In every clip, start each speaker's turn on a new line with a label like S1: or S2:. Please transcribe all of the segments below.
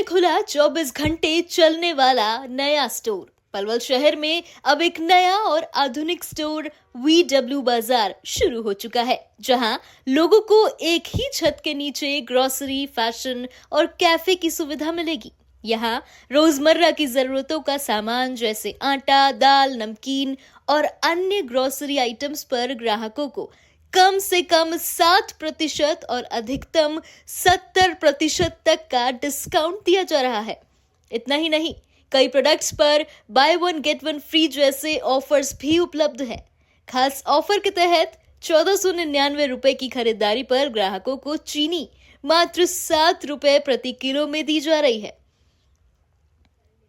S1: खुला 24 घंटे चलने वाला नया स्टोर। पलवल शहर में अब एक नया और आधुनिक स्टोर VW बाजार शुरू हो चुका है, जहां लोगों को एक ही छत के नीचे ग्रोसरी, फैशन और कैफे की सुविधा मिलेगी। यहाँ रोजमर्रा की जरूरतों का सामान जैसे आटा, दाल, नमकीन और अन्य ग्रोसरी आइटम्स पर ग्राहकों को कम से कम 7% और अधिकतम 70% तक का डिस्काउंट दिया जा रहा है। इतना ही नहीं, कई प्रोडक्ट्स पर by one get one free जैसे ऑफर्स भी उपलब्ध हैं। खास ऑफर के तहत 1499 रुपए की खरीदारी पर ग्राहकों को चीनी मात्र 7 रुपए प्रति किलो में दी जा रही है।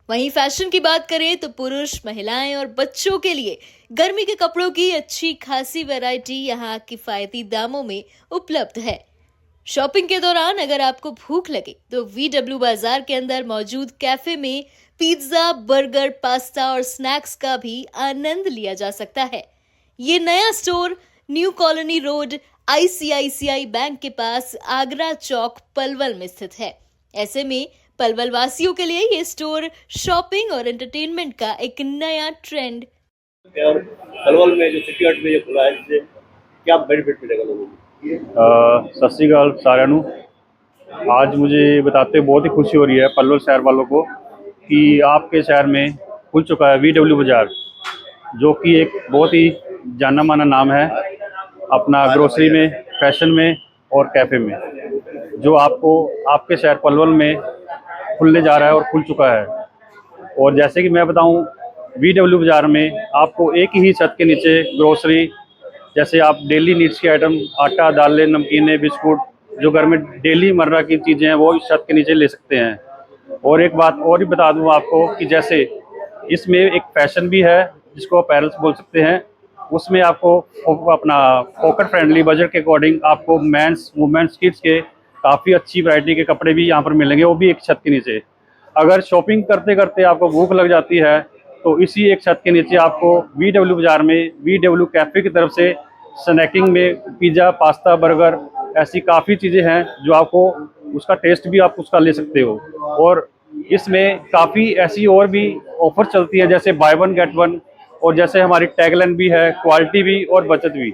S1: वहीं फैशन की बात करें तो पुरुष, महिलाएं और बच्चों के लिए गर्मी के कपड़ों की अच्छी खासी वैरायटी यहाँ किफायती दामों में उपलब्ध है। शॉपिंग के दौरान अगर आपको भूख लगे तो VW बाजार के अंदर मौजूद कैफे में पिज्जा, बर्गर, पास्ता और स्नैक्स का भी आनंद लिया जा सकता है। ये नया store new colony road ICICI bank के पास आगरा चौक पलवल में स्थित है। ऐसे में पलवल वासियों के लिए ये स्टोर शॉपिंग और एंटरटेनमेंट का एक नया ट्रेंड।
S2: और पलवल में जो सिटी हट में ये खुला है, इससे क्या बेनिफिट मिलेगा लोगों को?
S3: सत श्री अकाल साਰਿਆਂ ਨੂੰ। आज मुझे बताते हुए बहुत ही खुशी हो रही है पलवल शहर वालों को कि आपके शहर में खुल चुका है VW बाज़ार, जो कि एक बहुत ही जाना माना नाम है अपना ग्रोसरी में, फैशन में और कैफ़े में, जो आपको आपके शहर पलवल में खुलने जा रहा है और खुल चुका है। और जैसे कि मैं बताऊं, VW बाज़ार में आपको एक ही छत के नीचे ग्रोसरी, जैसे आप डेली नीड्स के आइटम, आटा, दालें, नमकीनें, बिस्कुट, जो घर में डेली मर्रा की चीज़ें हैं वो इस छत के नीचे ले सकते हैं। और एक बात और भी बता दूं आपको कि जैसे इसमें एक फैशन भी है जिसको अपैरल्स बोल सकते हैं। उसमें आपको अपना पॉकेट फ्रेंडली बजट के अकॉर्डिंग आपको मेंस, वुमेन्स, किड्स के काफ़ी अच्छी वैरायटी के कपड़े भी यहाँ पर मिलेंगे, वो भी एक छत के नीचे। अगर शॉपिंग करते करते आपको भूख लग जाती है तो इसी एक छत के नीचे आपको VW बाज़ार में VW कैफ़े की तरफ से स्नैकिंग में पिज़्ज़ा, पास्ता, बर्गर, ऐसी काफ़ी चीज़ें हैं जो आपको उसका टेस्ट भी आप उसका ले सकते हो। और इसमें काफ़ी ऐसी और भी ऑफर चलती हैं, जैसे बाय वन गेट वन, और जैसे हमारी टैगलाइन भी है, क्वालिटी भी और बचत भी,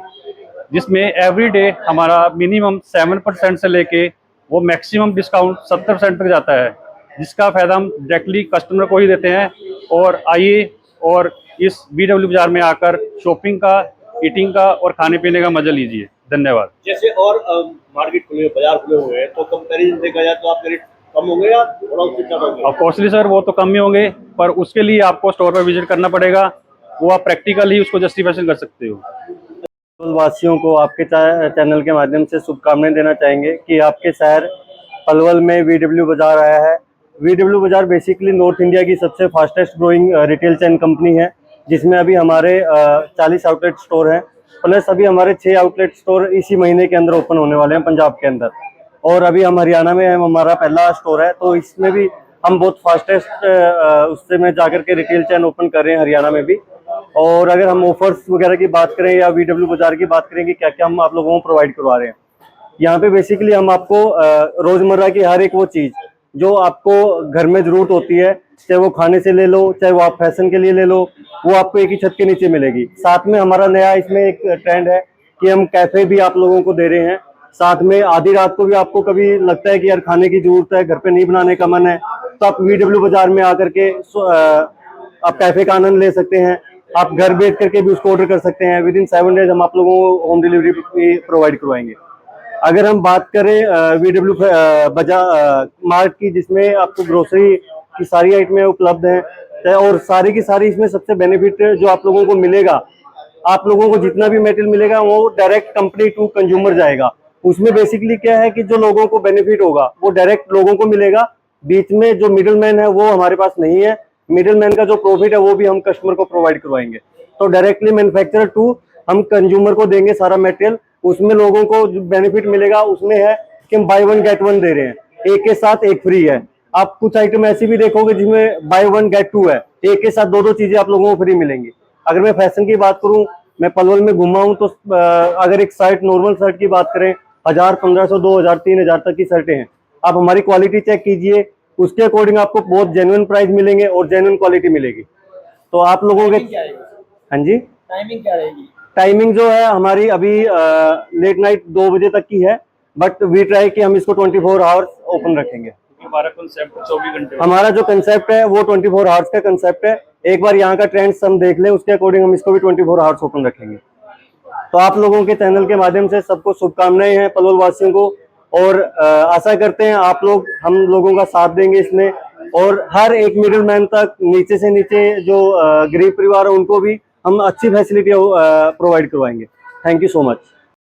S3: जिसमें एवरी डे हमारा मिनिमम 7% से लेके वो मैक्सिमम डिस्काउंट 70% तक जाता है, जिसका फ़ायदा हम डायरेक्टली कस्टमर को ही देते हैं। और आइए और इस VW बाज़ार में आकर शॉपिंग का, ईटिंग का और खाने पीने का मजा लीजिए। धन्यवाद।
S2: जैसे और मार्केट खुले, बाजार खुले हुए हैं, तो कंपैरिजन देखा जाए तो आपके रेट कम होंगे या थोड़ा उससे ज़्यादा होंगे?
S3: और कॉस्टली सर वो तो कम ही होंगे, पर उसके लिए आपको स्टोर पर विजिट करना पड़ेगा, वो आप प्रैक्टिकल ही उसको जस्टिफिकेशन कर सकते हो।
S4: वासियों को आपके चैनल के माध्यम से शुभकामनाएं देना चाहेंगे कि आपके शहर पलवल में VW बाज़ार आया है। VW बाज़ार बेसिकली नॉर्थ इंडिया की सबसे fastest growing retail chain company है, जिसमें अभी हमारे 40 आउटलेट स्टोर हैं, प्लस अभी हमारे 6 आउटलेट स्टोर इसी महीने के अंदर ओपन होने वाले हैं पंजाब के अंदर। और अभी हम हरियाणा में हमारा पहला स्टोर है, तो इसमें भी हम बहुत फास्टेस्ट उससे में जाकर के रिटेल चेन ओपन कर रहे हैं हरियाणा में भी। और अगर हम ऑफर्स वगैरह की बात करें या VW बाज़ार की बात करें कि क्या क्या हम आप लोगों को प्रोवाइड करवा रहे हैं, यहाँ पे बेसिकली हम आपको रोजमर्रा की हर एक वो चीज़ जो आपको घर में ज़रूरत होती है, चाहे वो खाने से ले लो, चाहे वो आप फैशन के लिए ले लो, वो आपको एक ही छत के नीचे मिलेगी। साथ में हमारा नया इसमें एक ट्रेंड है कि हम कैफ़े भी आप लोगों को दे रहे हैं। साथ में आधी रात को भी आपको कभी लगता है कि यार खाने की ज़रूरत है, घर पे नहीं बनाने का मन है, तो आप VW बाज़ार में आकर के आप कैफ़े का आनंद ले सकते हैं। आप घर बैठ करके भी उसको ऑर्डर कर सकते हैं। विदिन 7 डेज हम आप लोगों को होम डिलीवरी भी प्रोवाइड करवाएंगे। अगर हम बात करें VW बाज़ार मार्ट की, जिसमें आपको ग्रोसरी की सारी आइटमें उपलब्ध हैं, और सारी की सारी इसमें सबसे बेनिफिट जो आप लोगों को मिलेगा, आप लोगों को जितना भी मटेरियल मिलेगा वो डायरेक्ट कंपनी टू कंज्यूमर जाएगा। उसमें बेसिकली क्या है कि जो लोगों को बेनिफिट होगा वो डायरेक्ट लोगों को मिलेगा। बीच में जो मिडिल मैन है वो हमारे पास नहीं है। मिडिल मैन का जो प्रॉफिट है वो भी हम कस्टमर को प्रोवाइड करवाएंगे। तो डायरेक्टली मैन्युफैक्चरर टू हम कंज्यूमर को देंगे सारा मटेरियल। उसमें लोगों को जो बेनिफिट मिलेगा उसमें है कि हम बाय वन गेट वन दे रहे हैं, एक के साथ एक फ्री है। आप कुछ आइटम ऐसी भी देखोगे जिसमें बाय वन गेट टू है, एक के साथ दो चीजें आप लोगों को फ्री मिलेंगी। अगर मैं फैशन की बात करूं, मैं पलवल में घुमा हूं, तो अगर एक शर्ट, नॉर्मल शर्ट की बात करें, 1000, 1500, 2000, 3000 तक की शर्टें हैं। आप हमारी क्वालिटी चेक कीजिए, उसके अकॉर्डिंग आपको बहुत जेन्युइन प्राइस मिलेंगे और जेन्युइन क्वालिटी मिलेगी। तो आप लोगों के, हाँ जी,
S5: टाइमिंग क्या रहेगी?
S4: टाइमिंग जो है हमारी अभी लेट नाइट 2 बजे तक की है, बट वी ट्राई कि हम इसको 24 आवर्स ओपन रखेंगे।
S3: हमारा कंसेप्ट 24 घंटे
S4: हमारा जो कंसेप्ट है वो 24 आवर्स का कंसेप्ट है। एक बार यहाँ का ट्रेंड्स हम देख लें, उसके अकॉर्डिंग हम इसको भी 24 आवर्स ओपन रखेंगे। तो आप लोगों के चैनल के माध्यम से सबको शुभकामनाएं हैं पलवल वासियों को, और आशा करते हैं आप लोग हम लोगों का साथ देंगे इसमें, और हर एक मिडिल मैन तक, नीचे से नीचे जो गरीब परिवार है उनको भी हम अच्छी फैसिलिटी प्रोवाइड करवाएंगे। Thank you so much.